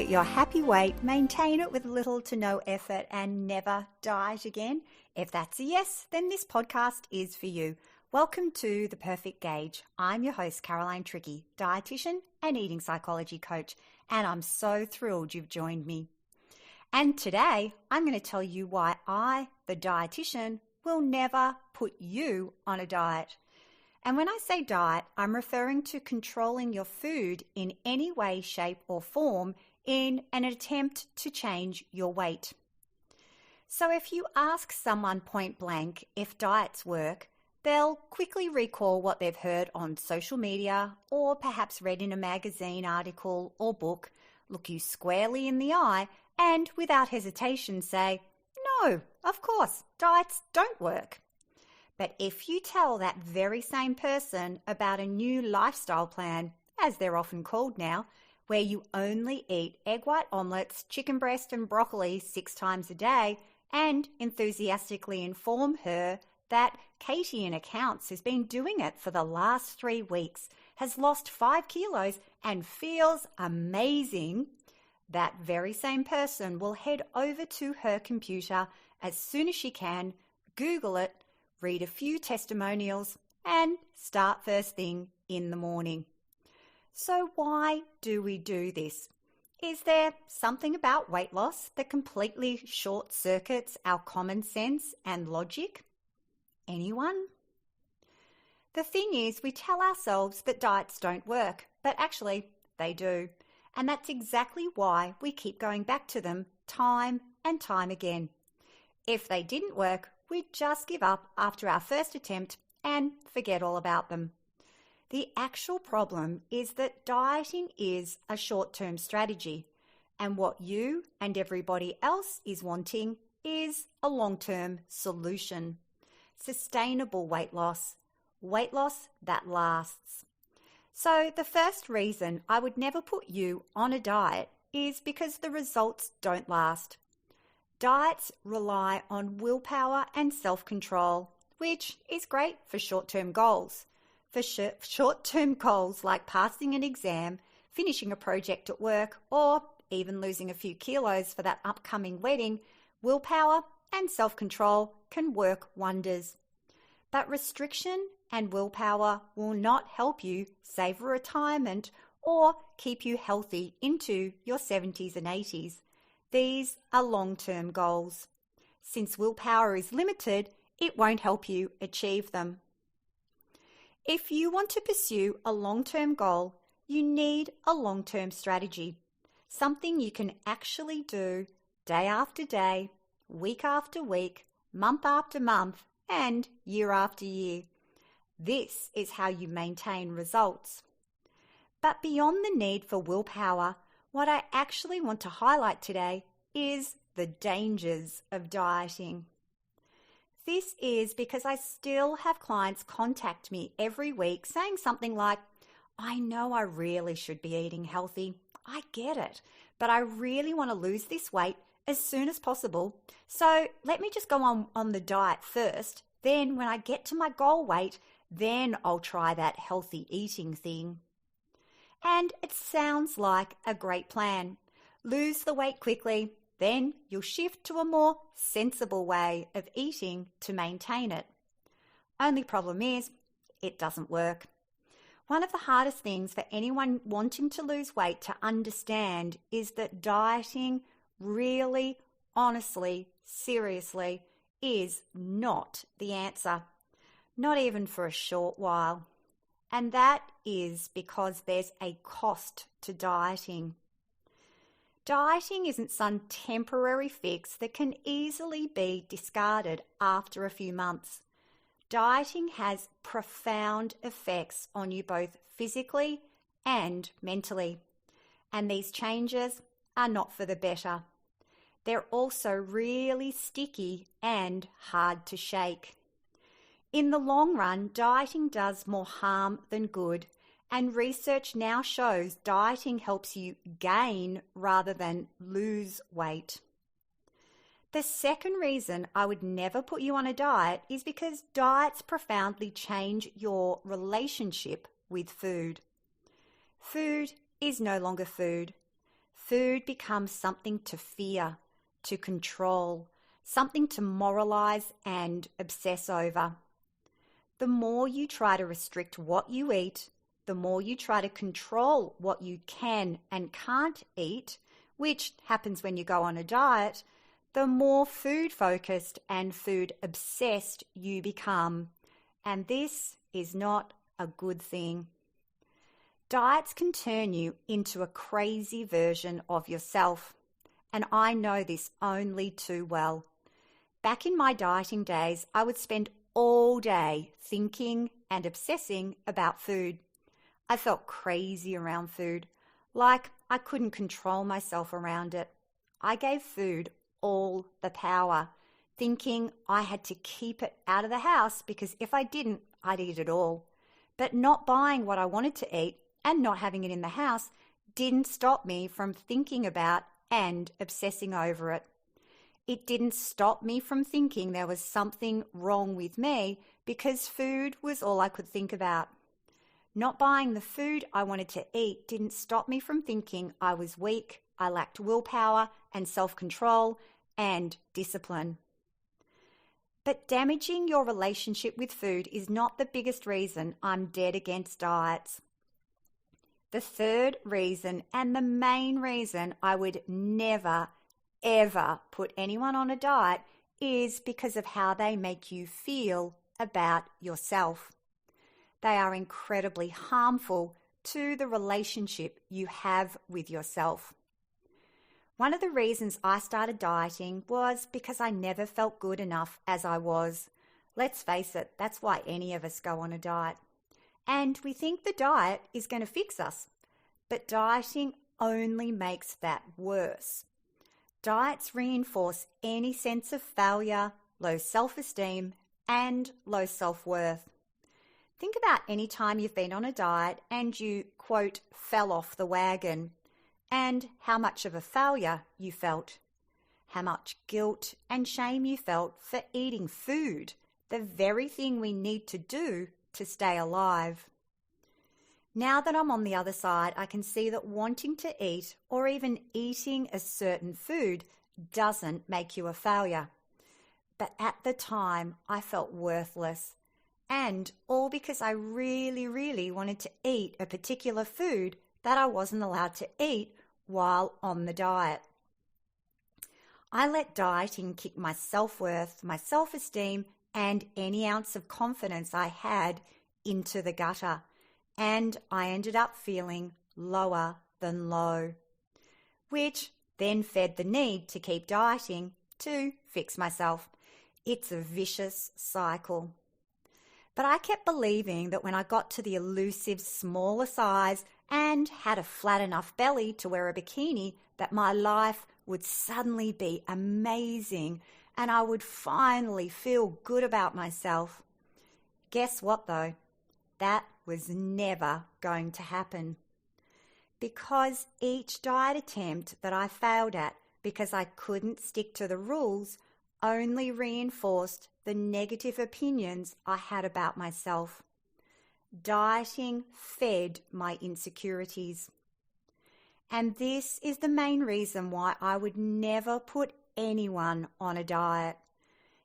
at your happy weight, maintain it with little to no effort, and never diet again? If that's a yes, then this podcast is for you. Welcome to The Perfect Gauge. I'm your host, Caroline Tricky, dietitian and eating psychology coach, and I'm so thrilled you've joined me. And today, I'm going to tell you why I, the dietitian, will never put you on a diet. And when I say diet, I'm referring to controlling your food in any way, shape, or form in an attempt to change your weight. So if you ask someone point blank if diets work, they'll quickly recall what they've heard on social media or perhaps read in a magazine article or book, look you squarely in the eye, and without hesitation say, "No, of course, diets don't work." But if you tell that very same person about a new lifestyle plan, as they're often called now, where you only eat egg white omelettes, chicken breast and broccoli 6 times a day, and enthusiastically inform her that Katie in accounts has been doing it for the last 3 weeks, has lost 5 kilos and feels amazing, that very same person will head over to her computer as soon as she can, Google it, read a few testimonials, and start first thing in the morning. So why do we do this? Is there something about weight loss that completely short-circuits our common sense and logic? Anyone? The thing is, we tell ourselves that diets don't work, but actually they do. And that's exactly why we keep going back to them time and time again. If they didn't work, we'd just give up after our first attempt and forget all about them. The actual problem is that dieting is a short-term strategy, and what you and everybody else is wanting is a long-term solution. Sustainable weight loss that lasts. So the first reason I would never put you on a diet is because the results don't last. Diets rely on willpower and self-control, which is great for short-term goals. For short-term goals like passing an exam, finishing a project at work, or even losing a few kilos for that upcoming wedding, willpower and self-control can work wonders. But restriction and willpower will not help you save for retirement or keep you healthy into your 70s and 80s. These are long-term goals. Since willpower is limited, it won't help you achieve them. If you want to pursue a long-term goal, you need a long-term strategy, something you can actually do day after day, week after week, month after month, and year after year. This is how you maintain results. But beyond the need for willpower, what I actually want to highlight today is the dangers of dieting. This is because I still have clients contact me every week saying something like, "I know I really should be eating healthy. I get it, but I really want to lose this weight as soon as possible. So let me just go on the diet first. Then when I get to my goal weight, then I'll try that healthy eating thing." And it sounds like a great plan. Lose the weight quickly, then you'll shift to a more sensible way of eating to maintain it. Only problem is, it doesn't work. One of the hardest things for anyone wanting to lose weight to understand is that dieting really, honestly, seriously, is not the answer. Not even for a short while. And that is because there's a cost to dieting. Dieting isn't some temporary fix that can easily be discarded after a few months. Dieting has profound effects on you both physically and mentally. And these changes are not for the better. They're also really sticky and hard to shake. In the long run, dieting does more harm than good, and research now shows dieting helps you gain rather than lose weight. The second reason I would never put you on a diet is because diets profoundly change your relationship with food. Food is no longer food. food becomes something to fear, to control, something to moralize and obsess over. The more you try to restrict what you eat, the more you try to control what you can and can't eat, which happens when you go on a diet, the more food-focused and food-obsessed you become. And this is not a good thing. Diets can turn you into a crazy version of yourself. And I know this only too well. Back in my dieting days, I would spend all day thinking and obsessing about food. I felt crazy around food, like I couldn't control myself around it. I gave food all the power, thinking I had to keep it out of the house because if I didn't, I'd eat it all. But not buying what I wanted to eat and not having it in the house didn't stop me from thinking about and obsessing over it. It didn't stop me from thinking there was something wrong with me because food was all I could think about. Not buying the food I wanted to eat didn't stop me from thinking I was weak, I lacked willpower and self-control and discipline. But damaging your relationship with food is not the biggest reason I'm dead against diets. The third reason and the main reason I would never, ever put anyone on a diet is because of how they make you feel about yourself. They are incredibly harmful to the relationship you have with yourself. One of the reasons I started dieting was because I never felt good enough as I was. Let's face it, that's why any of us go on a diet. And we think the diet is going to fix us. But dieting only makes that worse. Diets reinforce any sense of failure, low self-esteem, and low self-worth. Think about any time you've been on a diet and you, quote, fell off the wagon, and how much of a failure you felt, how much guilt and shame you felt for eating food, the very thing we need to do to stay alive. Now that I'm on the other side, I can see that wanting to eat or even eating a certain food doesn't make you a failure. But at the time, I felt worthless. And all because I really, really wanted to eat a particular food that I wasn't allowed to eat while on the diet. I let dieting kick my self-worth, my self-esteem, and any ounce of confidence I had into the gutter. And I ended up feeling lower than low, which then fed the need to keep dieting to fix myself. It's a vicious cycle. But I kept believing that when I got to the elusive smaller size and had a flat enough belly to wear a bikini, that my life would suddenly be amazing and I would finally feel good about myself. Guess what though? That was never going to happen. Because each diet attempt that I failed at because I couldn't stick to the rules only reinforced the negative opinions I had about myself. Dieting fed my insecurities. And this is the main reason why I would never put anyone on a diet.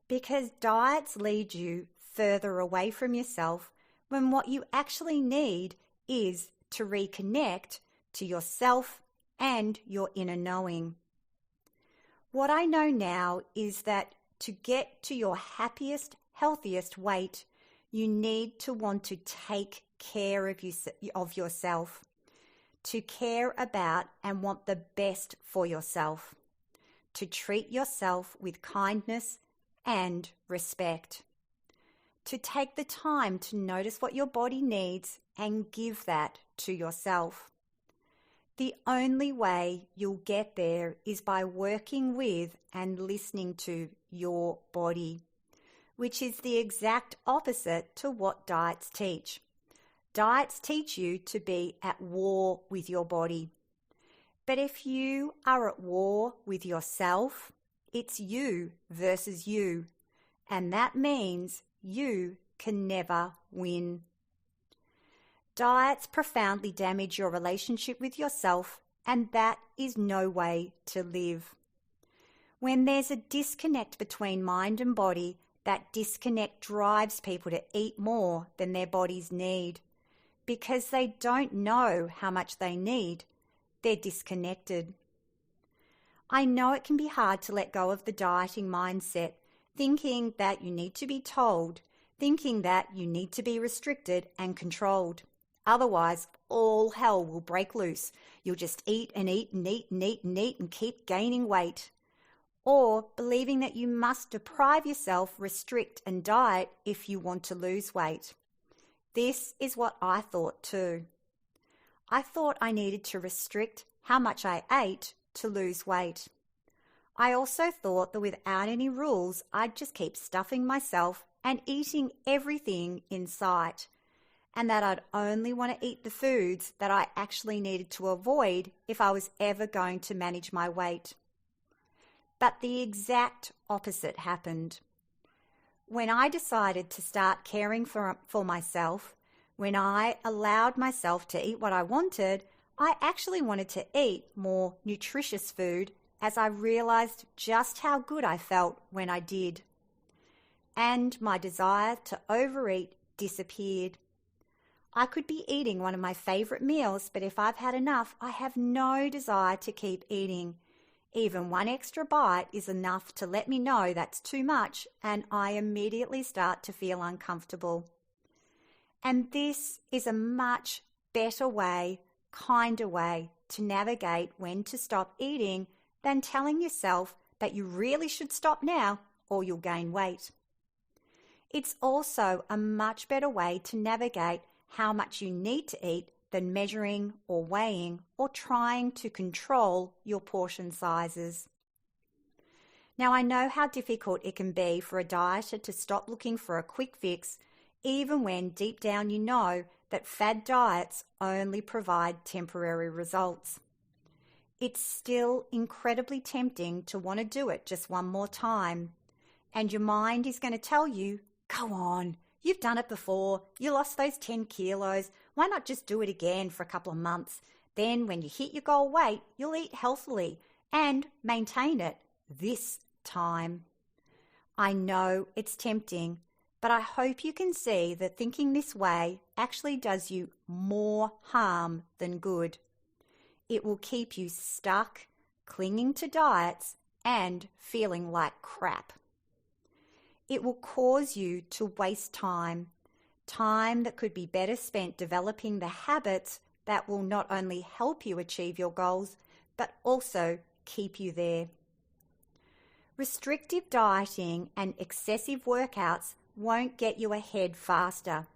Because diets lead you further away from yourself when what you actually need is to reconnect to yourself and your inner knowing. What I know now is that to get to your happiest, healthiest weight, you need to want to take care of yourself, to care about and want the best for yourself, to treat yourself with kindness and respect, to take the time to notice what your body needs and give that to yourself. The only way you'll get there is by working with and listening to your body, which is the exact opposite to what diets teach. Diets teach you to be at war with your body. But if you are at war with yourself, it's you versus you, and that means you can never win. Diets profoundly damage your relationship with yourself and that is no way to live. When there's a disconnect between mind and body, that disconnect drives people to eat more than their bodies need. Because they don't know how much they need, they're disconnected. I know it can be hard to let go of the dieting mindset, thinking that you need to be told, thinking that you need to be restricted and controlled. Otherwise, all hell will break loose. You'll just eat and eat and eat and eat and eat and keep gaining weight. Or believing that you must deprive yourself, restrict and diet if you want to lose weight. This is what I thought too. I thought I needed to restrict how much I ate to lose weight. I also thought that without any rules, I'd just keep stuffing myself and eating everything in sight, and that I'd only want to eat the foods that I actually needed to avoid if I was ever going to manage my weight. But the exact opposite happened. When I decided to start caring for myself, when I allowed myself to eat what I wanted, I actually wanted to eat more nutritious food as I realized just how good I felt when I did. And my desire to overeat disappeared. I could be eating one of my favorite meals, but if I've had enough, I have no desire to keep eating. Even one extra bite is enough to let me know that's too much, and I immediately start to feel uncomfortable. And this is a much better way, kinder way to navigate when to stop eating than telling yourself that you really should stop now or you'll gain weight. It's also a much better way to navigate how much you need to eat than measuring or weighing or trying to control your portion sizes. Now, I know how difficult it can be for a dieter to stop looking for a quick fix, even when deep down you know that fad diets only provide temporary results. It's still incredibly tempting to want to do it just one more time, and your mind is going to tell you, go on, you've done it before, you lost those 10 kilos, why not just do it again for a couple of months? Then when you hit your goal weight, you'll eat healthily and maintain it this time. I know it's tempting, but I hope you can see that thinking this way actually does you more harm than good. It will keep you stuck, clinging to diets, and feeling like crap. It will cause you to waste time that could be better spent developing the habits that will not only help you achieve your goals, but also keep you there. Restrictive dieting and excessive workouts won't get you ahead faster.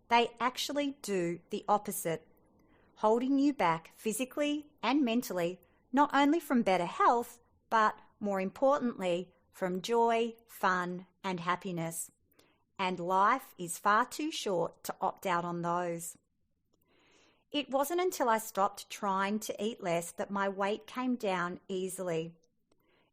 They actually do the opposite, holding you back physically and mentally, not only from better health, but more importantly, from joy, fun, and happiness. And life is far too short to opt out on those. It wasn't until I stopped trying to eat less that my weight came down easily.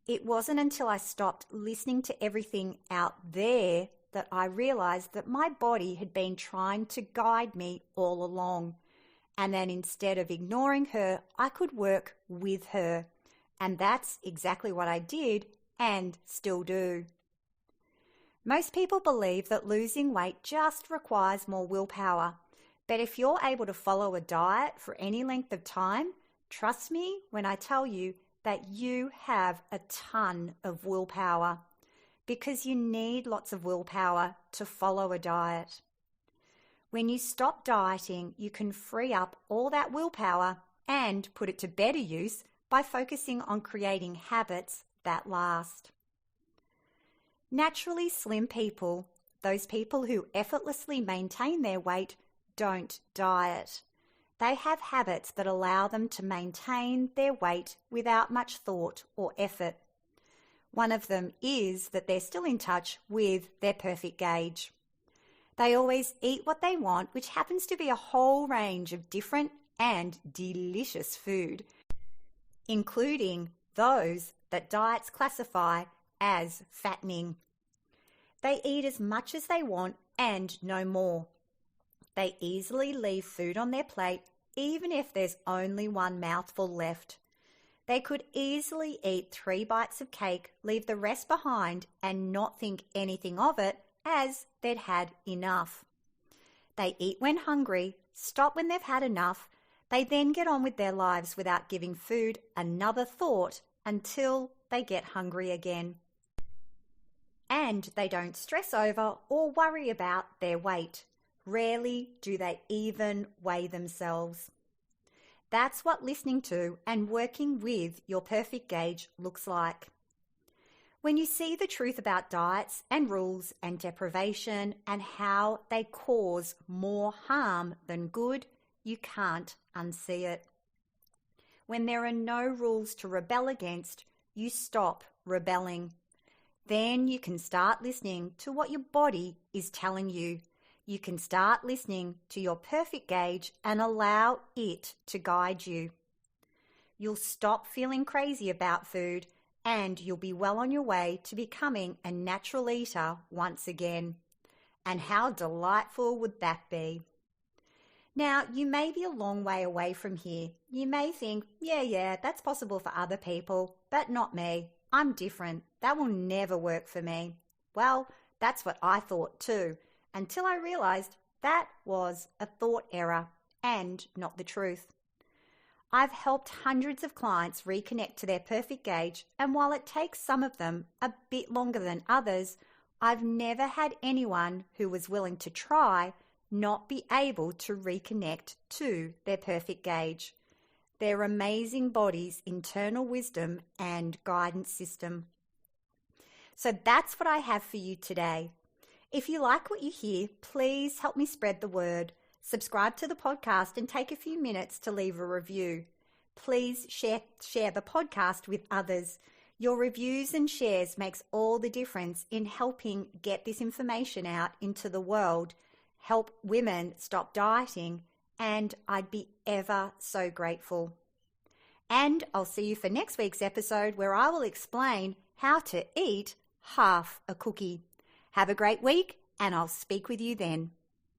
It wasn't until I stopped listening to everything out there that I realized that my body had been trying to guide me all along, and that instead of ignoring her, I could work with her. And that's exactly what I did and still do. Most people believe that losing weight just requires more willpower, but if you're able to follow a diet for any length of time, trust me when I tell you that you have a ton of willpower, because you need lots of willpower to follow a diet. When you stop dieting, you can free up all that willpower and put it to better use by focusing on creating habits that last. Naturally slim people, those people who effortlessly maintain their weight, don't diet. They have habits that allow them to maintain their weight without much thought or effort. One of them is that they're still in touch with their perfect gauge. They always eat what they want, which happens to be a whole range of different and delicious food, including those that diets classify as fattening. They eat as much as they want and no more. They easily leave food on their plate even if there's only one mouthful left. They could easily eat 3 bites of cake, leave the rest behind, and not think anything of it, as they'd had enough. They eat when hungry, stop when they've had enough. They then get on with their lives without giving food another thought until they get hungry again. And they don't stress over or worry about their weight. Rarely do they even weigh themselves. That's what listening to and working with your perfect gauge looks like. When you see the truth about diets and rules and deprivation and how they cause more harm than good, you can't unsee it. When there are no rules to rebel against, you stop rebelling. Then you can start listening to what your body is telling you. You can start listening to your perfect gauge and allow it to guide you. You'll stop feeling crazy about food and you'll be well on your way to becoming a natural eater once again. And how delightful would that be? Now, you may be a long way away from here. You may think, yeah, that's possible for other people, but not me. I'm different. That will never work for me. Well, that's what I thought too, until I realized that was a thought error and not the truth. I've helped hundreds of clients reconnect to their perfect gauge, and while it takes some of them a bit longer than others, I've never had anyone who was willing to try not be able to reconnect to their perfect gauge, their amazing body's internal wisdom and guidance system. So that's what I have for you today. If you like what you hear, please help me spread the word. Subscribe to the podcast and take a few minutes to leave a review. Please share the podcast with others. Your reviews and shares makes all the difference in helping get this information out into the world, help women stop dieting, and I'd be ever so grateful. And I'll see you for next week's episode where I will explain how to eat half a cookie. Have a great week, and I'll speak with you then.